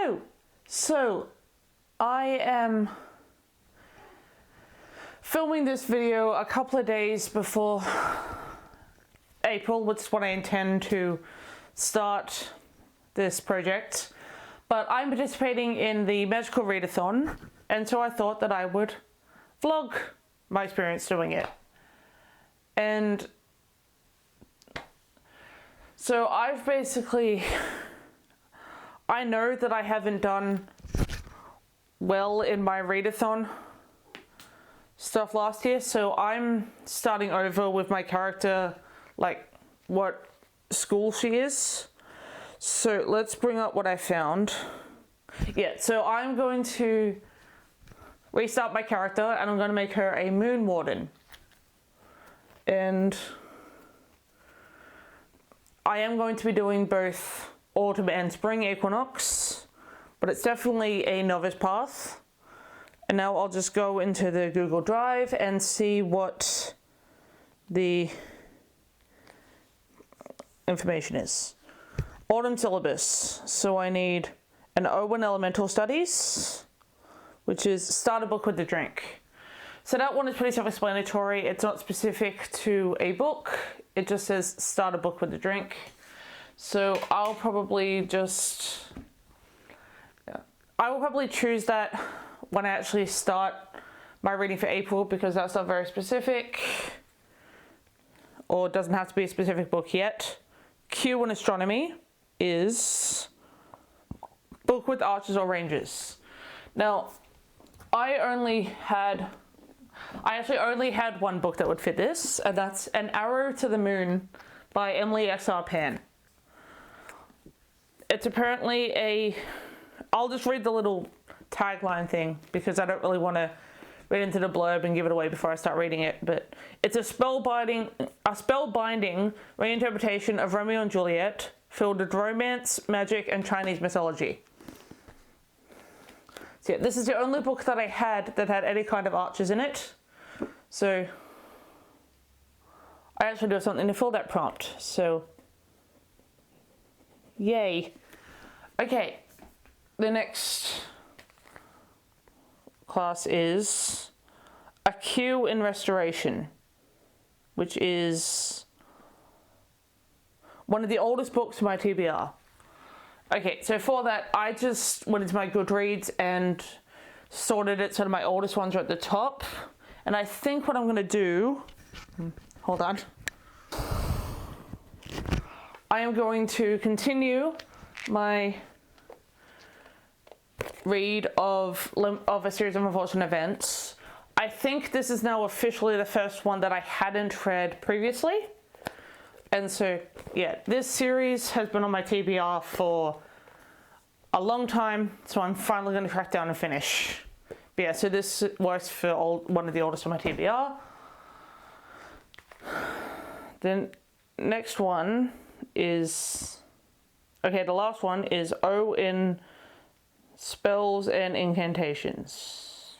Hello! So, I am filming this video a couple of days before April, which is when I intend to start this project. But I'm participating in the magical readathon, and so I thought that I would vlog my experience doing it. And so I know that I haven't done well in my readathon stuff last year, so I'm starting over with my character, like what school she is. So let's bring up what I found. Yeah, so I'm going to restart my character and I'm going to make her a Moon Warden. And I am going to be doing both autumn and spring equinox, but it's definitely a novice path. And now I'll just go into the Google Drive and see what the information is. Autumn syllabus. So I need an O1 Elemental Studies, which is start a book with the drink. So that one is pretty self-explanatory. It's not specific to a book. It just says start a book with the drink. So I will probably choose that when I actually start my reading for April, because that's not very specific, or it doesn't have to be a specific book yet. Q in astronomy is book with archers or rangers. Now, I actually only had one book that would fit this, and that's An Arrow to the Moon by Emily X.R. Pan. It's apparently I'll just read the little tagline thing because I don't really want to read into the blurb and give it away before I start reading it, but it's a spellbinding reinterpretation of Romeo and Juliet filled with romance, magic, and Chinese mythology. So yeah, this is the only book that I had that had any kind of archers in it. So I actually do something to fill that prompt. So yay. Okay, the next class is a Q in Restoration, which is one of the oldest books in my TBR. Okay, so for that, I just went into my Goodreads and sorted it so that my oldest ones are at the top. And I think what I'm going to do, hold on, I am going to continue my read of a series of unfortunate events. I think this is now officially the first one that I hadn't read previously. And so, yeah, this series has been on my TBR for a long time, so I'm finally going to crack down and finish. But yeah, so this works for one of the oldest on my TBR. The next one is, okay, the last one is O in Spells and Incantations.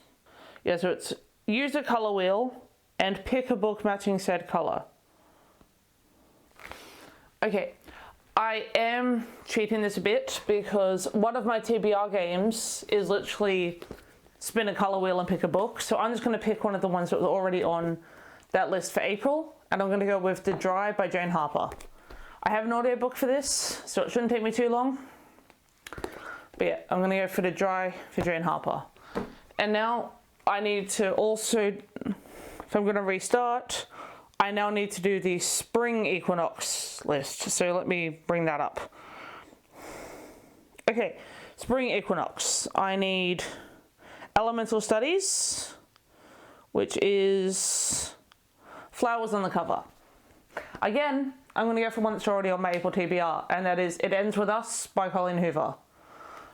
Yeah, so it's use a color wheel and pick a book matching said color. Okay, I am cheating this a bit because one of my TBR games is literally spin a color wheel and pick a book. So I'm just going to pick one of the ones that was already on that list for April, and I'm going to go with The Dry by Jane Harper. I have an audiobook for this, so it shouldn't take me too long. But yeah, I'm going to go for The Dry for Jane Harper. And now I need to also, if I'm going to restart, I now need to do the spring equinox list. So let me bring that up. Okay, spring equinox. I need Elemental Studies, which is flowers on the cover. Again, I'm going to go for one that's already on my April TBR, and that is It Ends With Us by Colleen Hoover.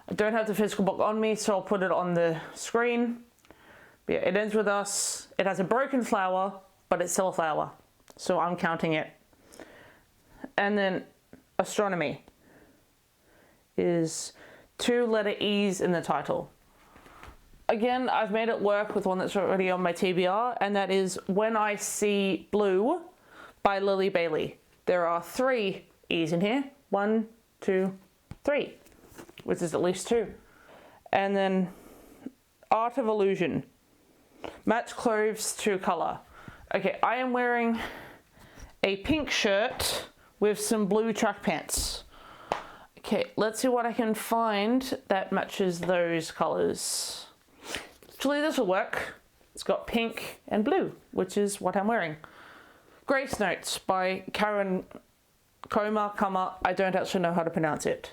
I don't have the physical book on me, so I'll put it on the screen. But yeah, It Ends With Us. It has a broken flower, but it's still a flower, so I'm counting it. And then astronomy is 2 letter E's in the title. Again, I've made it work with one that's already on my TBR, and that is When I See Blue by Lily Bailey. There are 3 E's in here. 1, 2, 3. which is at least 2. And then Art of Illusion. Match clothes to colour. Okay, I am wearing a pink shirt with some blue track pants. Okay, let's see what I can find that matches those colours. Actually, this will work. It's got pink and blue, which is what I'm wearing. Grace Notes by Karen Koma. I don't actually know how to pronounce it.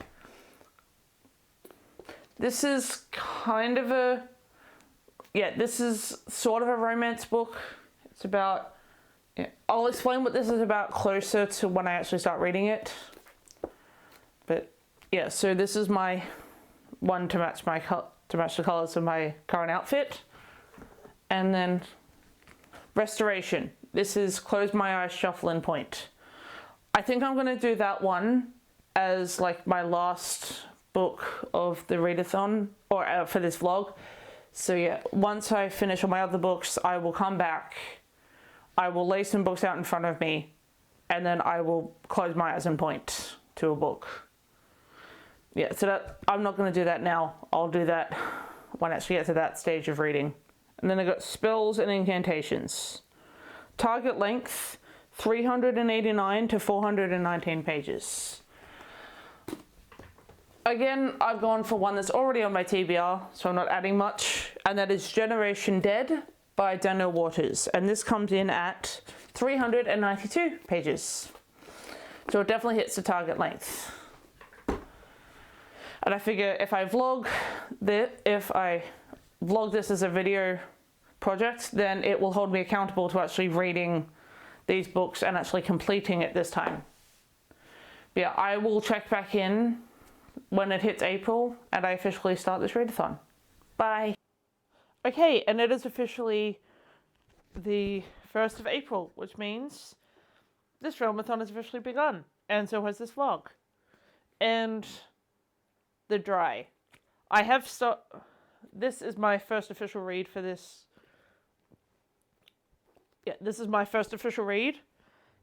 This is kind of a... yeah, this is sort of a romance book. It's about... yeah, I'll explain what this is about closer to when I actually start reading it. But yeah, so this is my one to match the colours of my current outfit. And then Restoration. This is Close My Eyes, Shuffle and Point. I think I'm going to do that one as like my last book of the readathon, or for this vlog. So yeah, once I finish all my other books, I will come back. I will lay some books out in front of me, and then I will close my eyes and point to a book. Yeah, so that I'm not going to do that now. I'll do that when I actually get to that stage of reading. And then I got Spells and Incantations. Target length, 389 to 419 pages. Again, I've gone for one that's already on my TBR, so I'm not adding much. And that is Generation Dead by Daniel Waters. And this comes in at 392 pages. So it definitely hits the target length. And I figure if I vlog this as a video project, then it will hold me accountable to actually reading these books and actually completing it this time. But yeah, I will check back in when it hits April and I officially start this readathon. Bye. Okay, and it is officially the 1st of April, which means this realmathon has officially begun, and so has this vlog. And the dry. This is my first official read for this. Yeah, this is my first official read,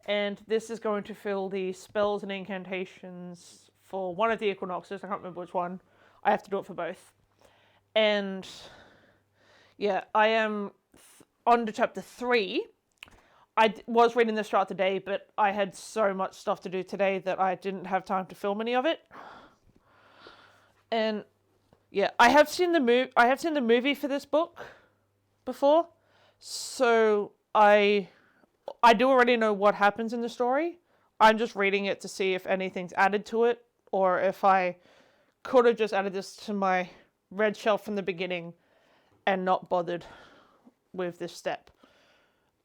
and this is going to fill the spells and incantations for one of the equinoxes. I can't remember which one. I have to do it for both. And yeah, I am on to chapter 3. I was reading this throughout the day, but I had so much stuff to do today that I didn't have time to film any of it. And yeah, I have seen the movie for this book before, so I do already know what happens in the story. I'm just reading it to see if anything's added to it, or if I could have just added this to my red shelf from the beginning and not bothered with this step,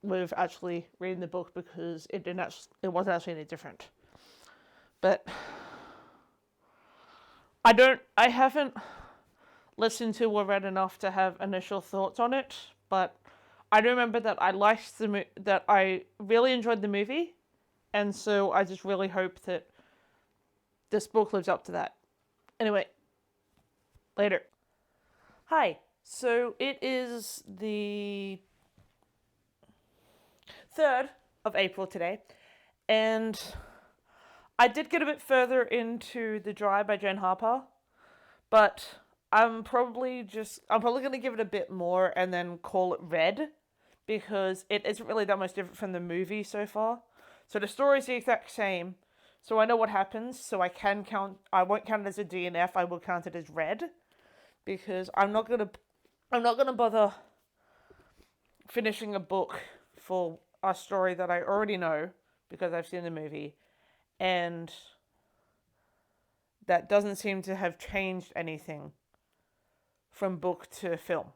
with actually reading the book, because it wasn't actually any different. But I haven't listened to or read enough to have initial thoughts on it, but I do remember that that I really enjoyed the movie, and so I just really hope that this book lives up to that. Anyway, later. Hi, so it is the 3rd of April today, and I did get a bit further into The Dry by Jane Harper, but I'm probably going to give it a bit more and then call it Red, because it isn't really that much different from the movie so far. So the story's the exact same, so I know what happens, so I won't count it as a DNF, I will count it as Red, because I'm not gonna bother finishing a book for a story that I already know, because I've seen the movie, and that doesn't seem to have changed anything from book to film,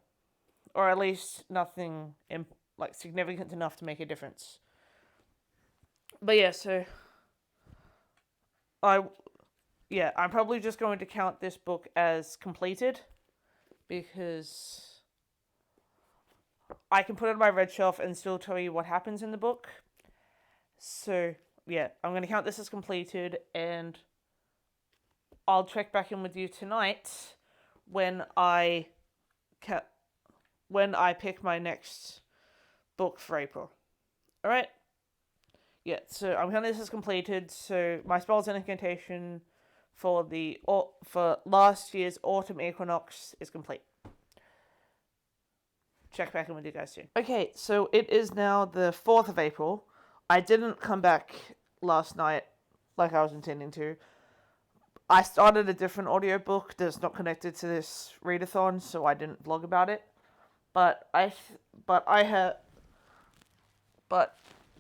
or at least nothing significant enough to make a difference. But yeah, so I'm probably just going to count this book as completed, because I can put it on my red shelf and still tell you what happens in the book. So yeah, I'm going to count this as completed, and I'll check back in with you tonight when I pick my next book for April. Alright? Yeah, so I'm counting this as completed, so my spells and incantation for last year's autumn equinox is complete. Check back in with you guys soon. Okay, so it is now the 4th of April. I didn't come back last night like I was intending to. I started a different audiobook that's not connected to this readathon, so I didn't vlog about it. But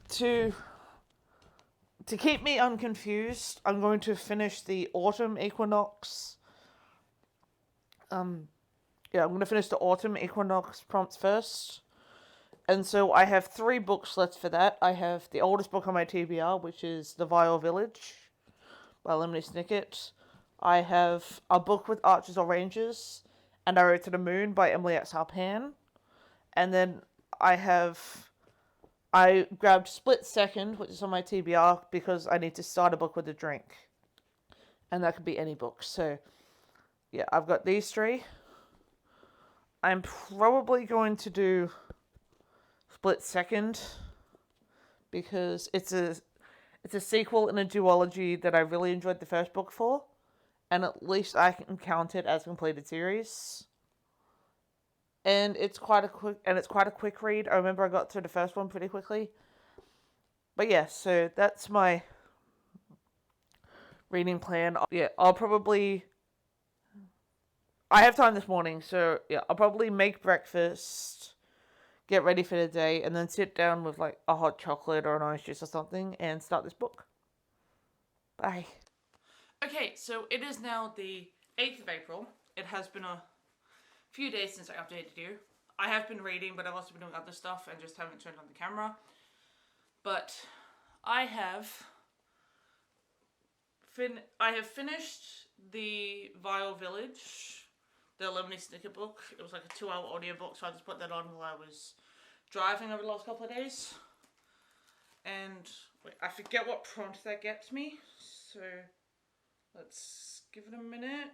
to keep me unconfused, I'm going to finish the autumn equinox. I'm going to finish the autumn equinox prompts first. And so I have 3 books left for that. I have the oldest book on my TBR, which is The Vile Village by Lemony Snicket. I have a book with Archers or Rangers, and I Wrote to the Moon by Emily X. Harpan. And then I grabbed Split Second, which is on my TBR, because I need to start a book with a drink. And that could be any book. So, yeah, I've got these 3. I'm probably going to do Split Second, because it's a sequel in a duology that I really enjoyed the first book for, and at least I can count it as a completed series. And it's quite a quick read. I remember I got through the first one pretty quickly. But yeah, so that's my reading plan. Yeah, I have time this morning, so yeah, I'll probably make breakfast, get ready for the day, and then sit down with like a hot chocolate or an orange juice or something and start this book. Bye. Okay, so it is now the 8th of April. It has been a few days since I updated you. I have been reading, but I've also been doing other stuff and just haven't turned on the camera. But I have finished The Vile Village, the Lemony Snicket book. It was like a 2-hour audiobook, so I just put that on while I was driving over the last couple of days. And wait, I forget what prompt that gets me, so let's give it a minute.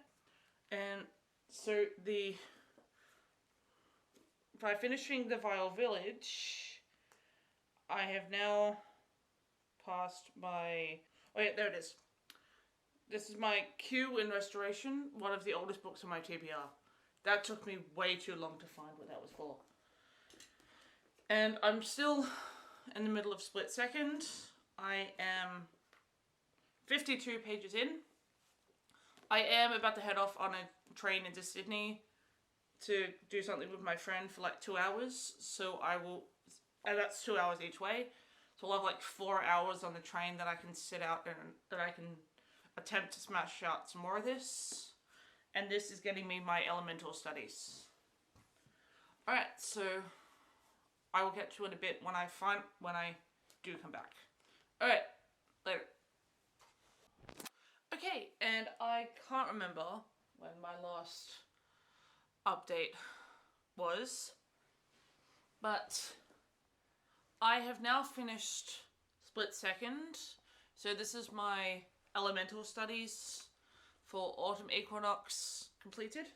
And so by finishing The Vile Village, I have now passed my... Oh yeah, there it is. This is my Q in Restoration, one of the oldest books on my TBR. That took me way too long to find what that was for. And I'm still in the middle of Split Second. I am 52 pages in. I am about to head off on a train into Sydney to do something with my friend for like 2 hours, and that's 2 hours each way, so I'll have like 4 hours on the train that I can sit out and that I can attempt to smash out some more of this, and this is getting me my elemental studies. Alright, so I will get to it a bit when I do come back. Alright, later. Okay, and I can't remember when my last update was, but I have now finished Split Second, so this is my elemental studies for autumn equinox completed,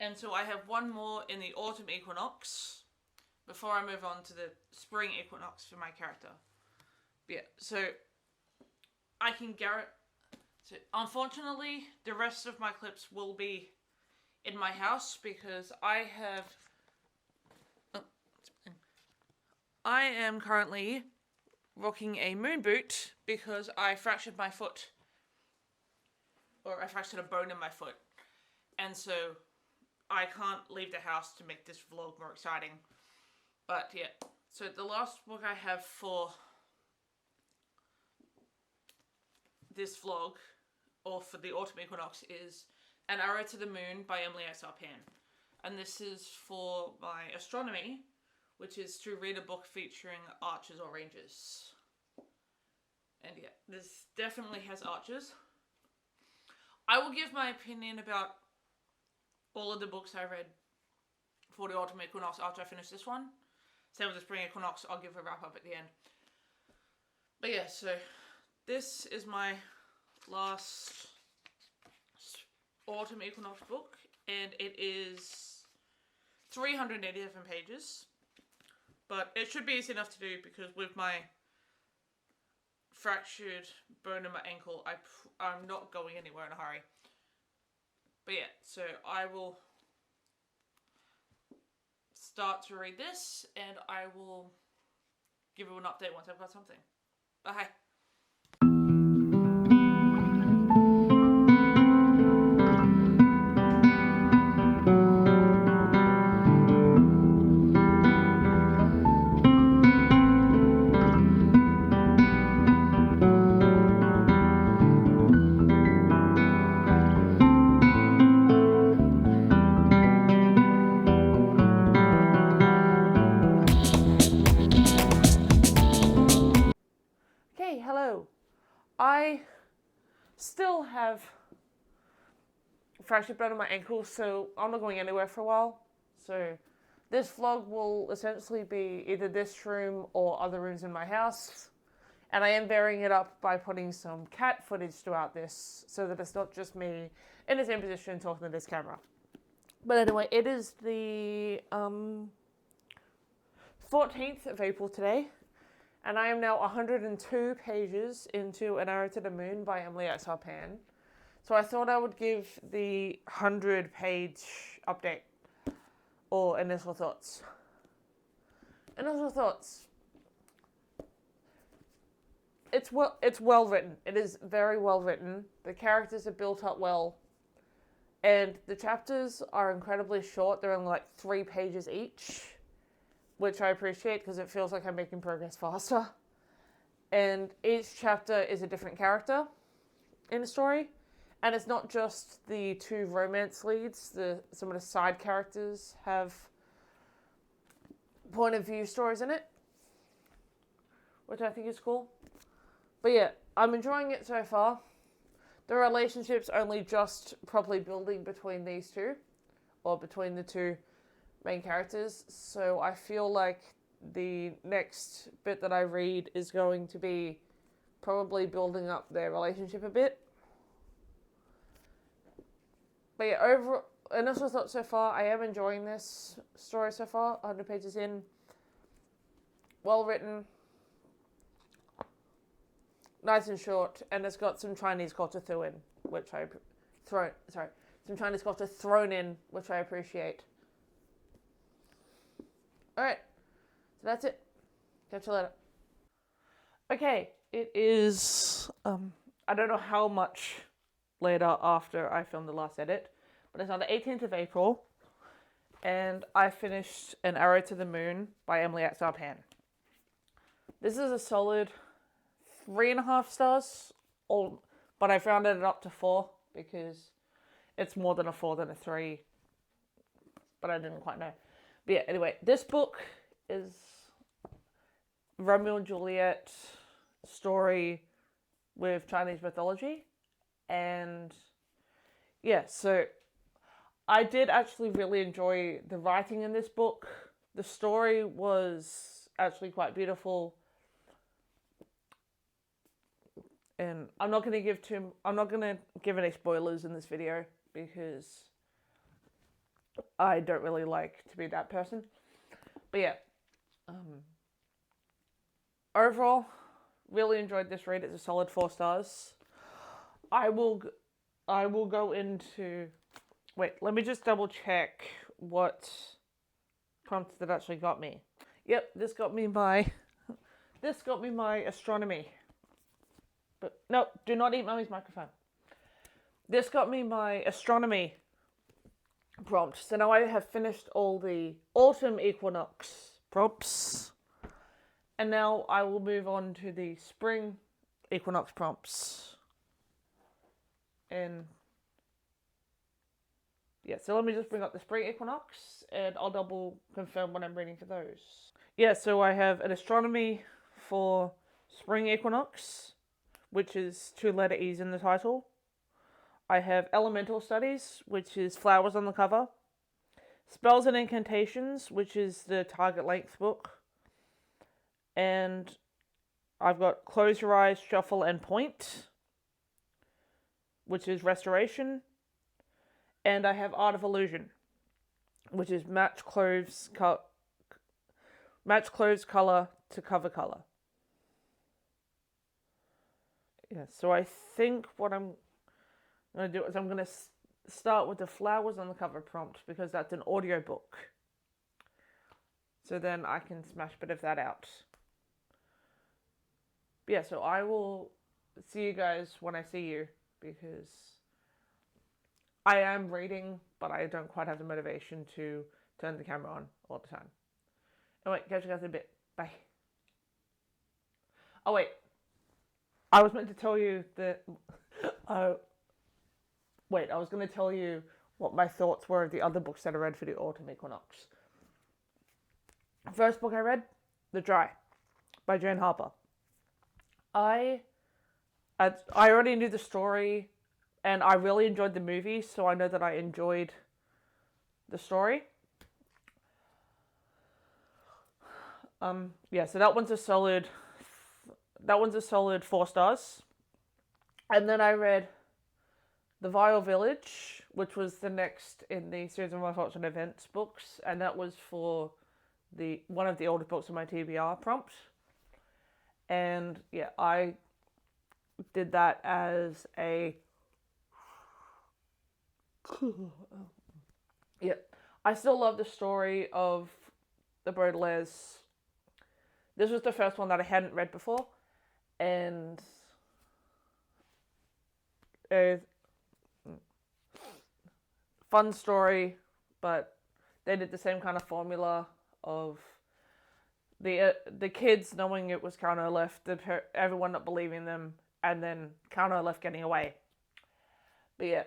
and so I have one more in the autumn equinox before I move on to the spring equinox for my character. But yeah, so I can guarantee. So unfortunately, the rest of my clips will be in my house because I am currently rocking a moon boot because I fractured my foot, or I fractured a bone in my foot, and so I can't leave the house to make this vlog more exciting. But yeah, so the last book I have for this vlog, or for the autumn equinox, is An Arrow to the Moon by Emily X. Harpan. And this is for my astronomy, which is to read a book featuring archers or rangers. And yeah, this definitely has archers. I will give my opinion about all of the books I read for the autumn equinox after I finish this one. Same with the spring equinox, I'll give a wrap up at the end. But yeah, so this is my last autumn equinox book, and it is 387 pages, but it should be easy enough to do because with my fractured bone in my ankle, I'm not going anywhere in a hurry. But yeah, so I will start to read this, and I will give you an update once I've got something. Bye. Okay, hello. I still have fractured bone in my ankle, so I'm not going anywhere for a while. So this vlog will essentially be either this room or other rooms in my house. And I am varying it up by putting some cat footage throughout this, so that it's not just me in the same position talking to this camera. But anyway, it is the 14th of April today, and I am now 102 pages into An Arrow to the Moon by Emily X. Harpan. So I thought I would give the 100-page update, or initial thoughts. Initial thoughts. It's well written. It is very well written. The characters are built up well. And the chapters are incredibly short. They're only like 3 pages each, which I appreciate because it feels like I'm making progress faster. And each chapter is a different character in the story. And it's not just the 2 romance leads. Some of the side characters have point of view stories in it, which I think is cool. But yeah, I'm enjoying it so far. The relationship's only just properly building between these 2, or between the 2 main characters. So I feel like the next bit that I read is going to be probably building up their relationship a bit. But yeah, overall, initial thoughts so far, I am enjoying this story so far. 100 pages in. Well written. Nice and short, and it's got some Chinese culture thrown in, which I appreciate. Alright, so that's it. Catch you later. Okay, it is, I don't know how much later after I filmed the last edit, but it's on the 18th of April, and I finished An Arrow to the Moon by Emily X. Harpan. This is a solid 3.5 stars, but I rounded it up to 4 because it's more than a 4 than a 3, but I didn't quite know. But yeah, anyway, this book is Romeo and Juliet story with Chinese mythology, and yeah, so I did actually really enjoy the writing in this book. The story was actually quite beautiful. And I'm not going to give any spoilers in this video because I don't really like to be that person. But yeah, overall, really enjoyed this read. It's a solid 4 stars. I will go into, wait, let me just double check what prompts that actually got me. Yep, this got me my astronomy. But no, do not eat Mummy's microphone. This got me my astronomy prompt. So now I have finished all the autumn equinox prompts. And now I will move on to the spring equinox prompts. And yeah, so let me just bring up the spring equinox and I'll double confirm what I'm reading for those. Yeah, so I have an astronomy for spring equinox, which is 2 letter E's in the title. I have Elemental Studies, which is flowers on the cover. Spells and Incantations, which is the target length book. And I've got Close Your Eyes, Shuffle and Point, which is Restoration. And I have Art of Illusion, which is match clothes color to cover color. Yeah, so I think what I'm going to do is I'm going to start with the flowers on the cover prompt because that's an audiobook. So then I can smash a bit of that out. But yeah, so I will see you guys when I see you because I am reading, but I don't quite have the motivation to turn the camera on all the time. Anyway, catch you guys in a bit. Bye. Oh wait, I was meant to tell you that. I was going to tell you what my thoughts were of the other books that I read for the autumn equinox. First book I read, The Dry, by Jane Harper. I already knew the story, and I really enjoyed the movie, so I know that I enjoyed the story. So that one's a solid 4 stars. And then I read The Vile Village, which was the next in the series of my thoughts and events books, and that was for one of the older books on my TBR prompt. And yeah, I did that as a yeah. I still love the story of the Baudelaires. This was the first one that I hadn't read before, and a fun story, but they did the same kind of formula of the kids knowing it was Count Olaf, everyone not believing them, and then Count Olaf getting away. But yeah,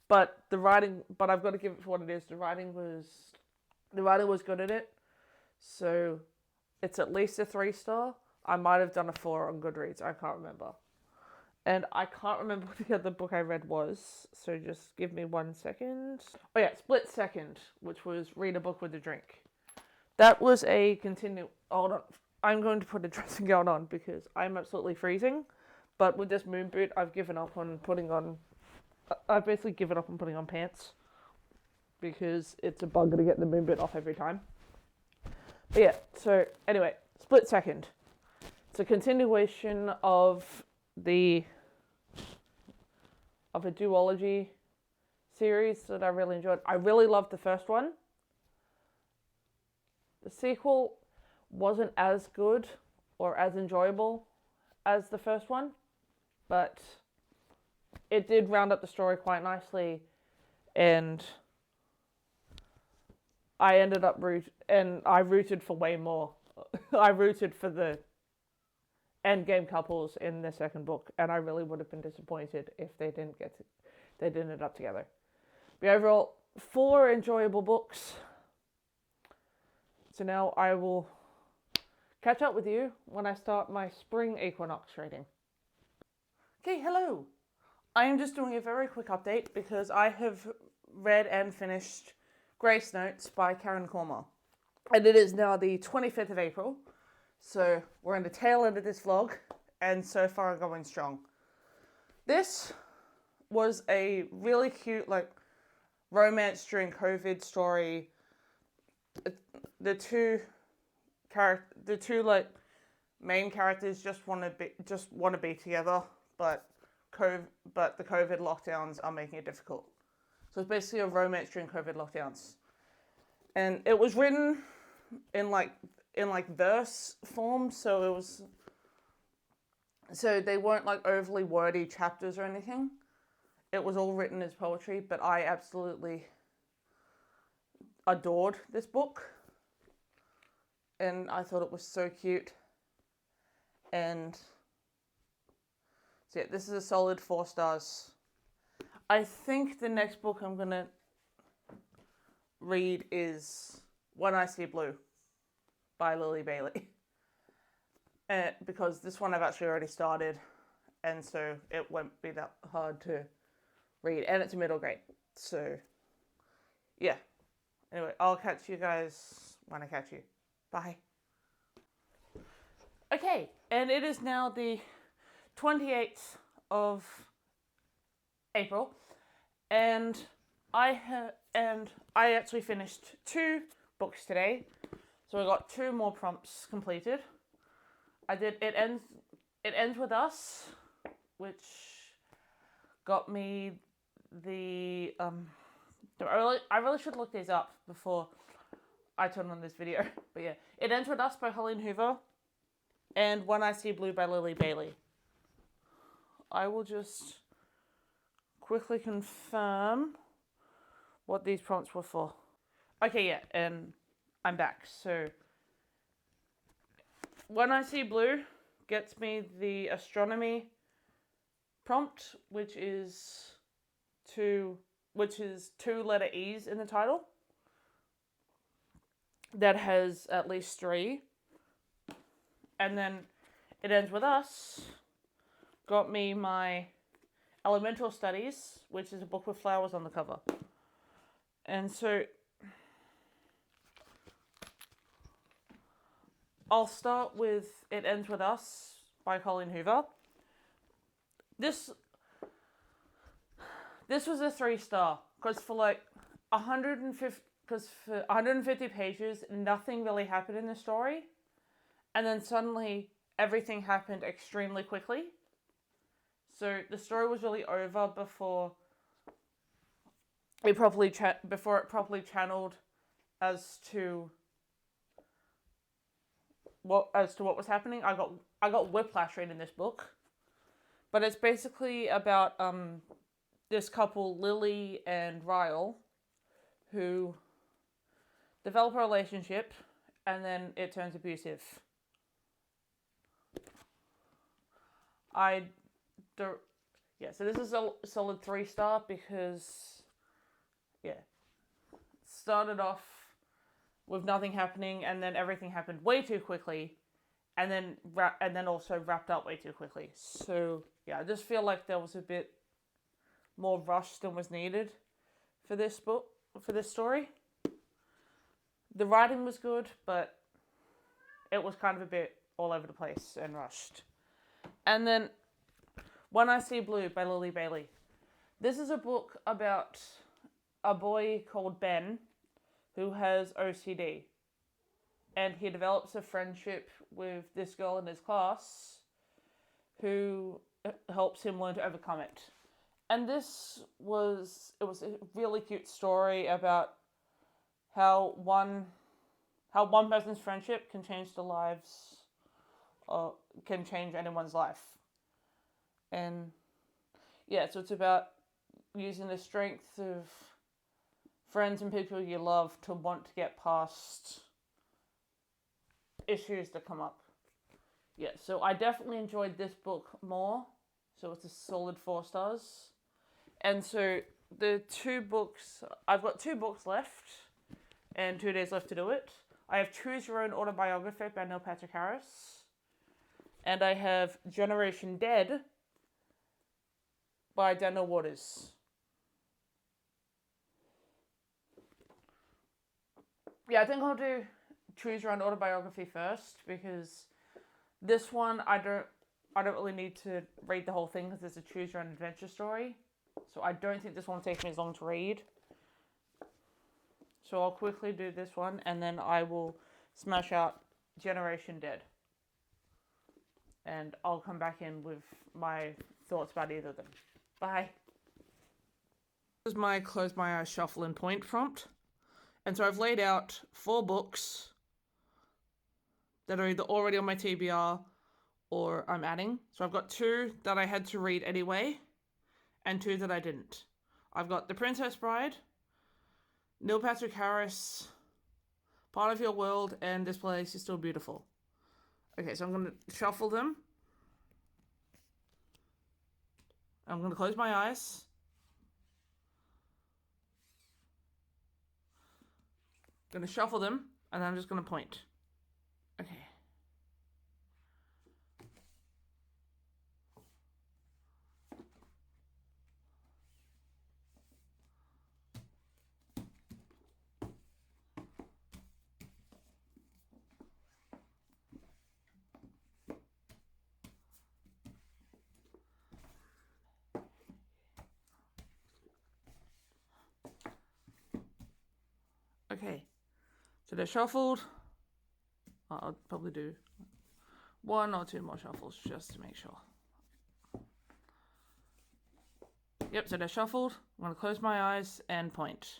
but I've got to give it for what it is. The writing was good at it, so it's at least a 3-star. I might have done a 4 on Goodreads. I can't remember. And I can't remember what the other book I read was, so just give me 1 second. Oh yeah, Split Second, which was Read a Book with a Drink. That was a hold on. I'm going to put a dressing gown on because I'm absolutely freezing. But with this moon boot, I've basically given up on putting on pants because it's a bugger to get the moon boot off every time. But yeah, so anyway, Split Second. It's a continuation of a duology series that I really enjoyed. I really loved the first one. The sequel wasn't as good or as enjoyable as the first one, but it did round up the story quite nicely, and I ended up I rooted for way more. I rooted for the endgame couples in the second book, and I really would have been disappointed if they didn't end up together. But overall, 4 enjoyable books. So now I will catch up with you when I start my spring equinox reading. Okay, hello. I am just doing a very quick update because I have read and finished Grace Notes by Karen Cormer. And it is now the 25th of April. So we're in the tail end of this vlog, and so far I'm going strong. This was a really cute, romance during COVID story. The two main characters just want to be together, but the COVID lockdowns are making it difficult. So it's basically a romance during COVID lockdowns, and it was written in verse form, so they weren't overly wordy chapters or anything. It was all written as poetry, but I absolutely adored this book, and I thought it was so cute. And so yeah, this is a solid 4 stars. I think the next book I'm gonna read is When I See Blue by Lily Bailey. Because this one I've actually already started, and so it won't be that hard to read, and it's a middle grade. So yeah. Anyway, I'll catch you guys when I catch you. Bye. Okay, and it is now the 28th of April, and I actually finished 2 books today, so I got 2 more prompts completed. I did It Ends With Us, which got me the I really should look these up before I turn on this video. But yeah, It Ends With Us by Colleen Hoover and When I See Blue by Lily Bailey. I will just quickly confirm what these prompts were for. Okay, yeah, and I'm back. So When I See Blue gets me the astronomy prompt, which is two letter E's in the title. That has at least 3. And then It Ends With Us got me my Elemental Studies, which is a book with flowers on the cover. And so I'll start with It Ends With Us by Colleen Hoover. This was a 3-star because for 150 pages, nothing really happened in the story. And then suddenly everything happened extremely quickly. So the story was really over before it properly channeled as to what was happening. I got whiplash reading this book. But it's basically about this couple, Lily and Ryle, who develop a relationship and then it turns abusive. So this is a solid 3-star because, started off with nothing happening and then everything happened way too quickly and then also wrapped up way too quickly. So, I just feel like there was a bit more rush than was needed for this story. The writing was good, but it was kind of a bit all over the place and rushed. And then When I See Blue by Lily Bailey. This is a book about a boy called Ben who has OCD. And he develops a friendship with this girl in his class who helps him learn to overcome it. And it was a really cute story about how one person's friendship can change can change anyone's life. And so it's about using the strength of friends and people you love to want to get past issues that come up. So I definitely enjoyed this book more. So it's a solid 4 stars. And so I've got 2 books left and 2 days left to do it. I have Choose Your Own Autobiography by Neil Patrick Harris. And I have Generation Dead by Daniel Waters. I think I'll do Choose Your Own Autobiography first because this one I don't really need to read the whole thing because it's a choose your own adventure story. So I don't think this one will take me as long to read. So I'll quickly do this one and then I will smash out Generation Dead. And I'll come back in with my thoughts about either of them. Bye. This is my close my eyes shuffle and point prompt. And so I've laid out 4 books that are either already on my TBR or I'm adding. So I've got 2 that I had to read anyway, and 2 that I didn't. I've got The Princess Bride, Neil Patrick Harris, Part of Your World, and This Place Is Still Beautiful. Okay, so I'm going to shuffle them. I'm going to close my eyes. I'm going to shuffle them, and then I'm just going to point. Okay. Okay, so they're shuffled. I'll probably do one or two more shuffles just to make sure. Yep, so they're shuffled. I'm going to close my eyes and point.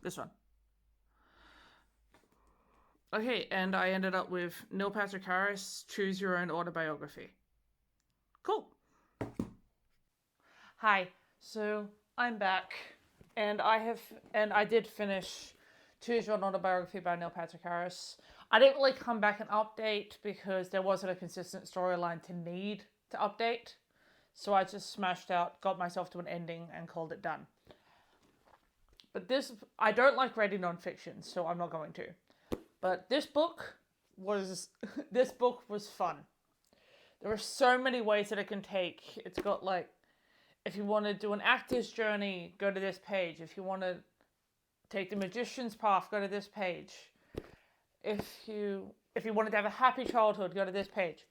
This one. Okay, and I ended up with Neil Patrick Harris, Choose Your Own Autobiography. Cool. Hi, so I'm back, and I did finish Choose Your Own Autobiography by Neil Patrick Harris. I didn't really come back and update because there wasn't a consistent storyline to need to update. So I just smashed out, got myself to an ending, and called it done. But I don't like reading nonfiction, so I'm not going to. But this book was fun. There are so many ways that it can take. It's got like, if you want to do an actor's journey, go to this page. If you want to take the magician's path, go to this page. If you wanted to have a happy childhood, go to this page.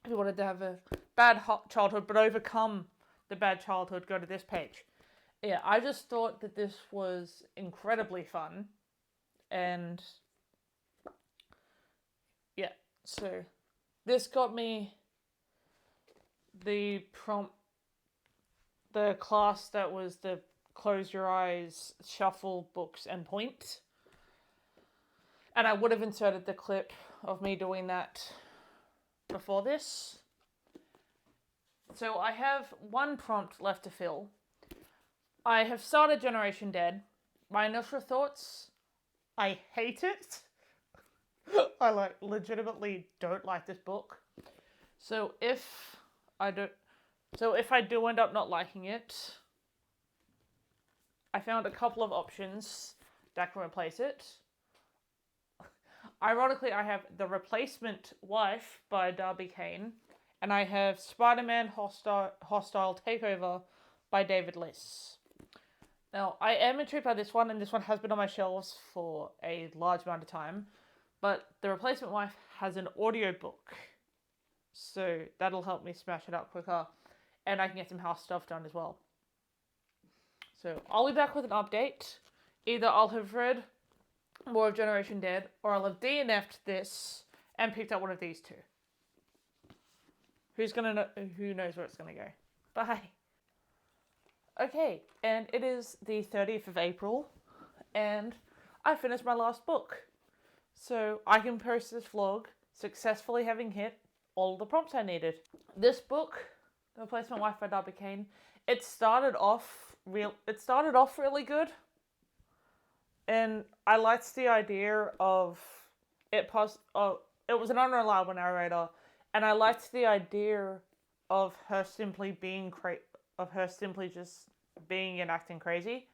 If you wanted to have a bad childhood but overcome the bad childhood, go to this page. Yeah, I just thought that this was incredibly fun. And yeah, so this got me the class that was the close your eyes, shuffle books and point. And I would have inserted the clip of me doing that before this. So I have one prompt left to fill. I have started Generation Dead. My initial thoughts, I hate it. I legitimately don't like this book. So if I do end up not liking it, I found a couple of options that can replace it. Ironically, I have The Replacement Wife by Darby Kane, and I have Spider-Man Hostile Takeover by David Liss. Now, I am intrigued by this one, and this one has been on my shelves for a large amount of time, but The Replacement Wife has an audiobook, so that'll help me smash it out quicker, and I can get some house stuff done as well. So I'll be back with an update. Either I'll have read more of Generation Dead, or I'll have DNF'd this and picked up one of these two. Who knows where it's gonna go? Bye. Okay, and it is the 30th of April, and I finished my last book. So I can post this vlog successfully having hit all the prompts I needed. This book, The Replacement Wife by Darby Kane, it started off really good. And I liked the idea of it was an unreliable narrator, and I liked the idea of her simply just being and acting crazy.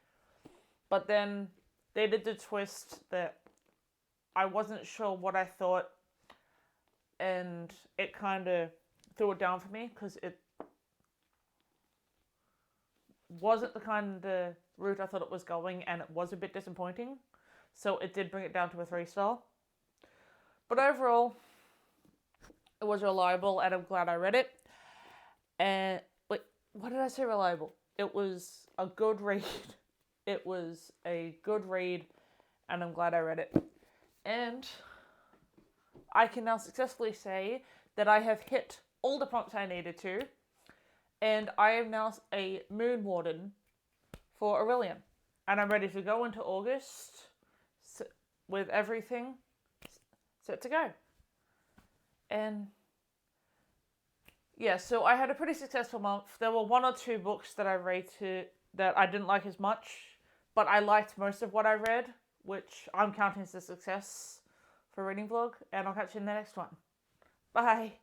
But then they did the twist that I wasn't sure what I thought, and it kind of threw it down for me because it wasn't the kind of route I thought it was going, and it was a bit disappointing. So it did bring it down to a 3-star. But overall, it was reliable, and I'm glad I read it. And wait, what did I say reliable? It was a good read. It was a good read, and I'm glad I read it. And I can now successfully say that I have hit all the prompts I needed to, and I am now a Moon Warden for Orilium. And I'm ready to go into August with everything set to go. And yeah, so I had a pretty successful month. There were one or two books that I rated that I didn't like as much, but I liked most of what I read, which I'm counting as a success for Reading Vlog, and I'll catch you in the next one. Bye!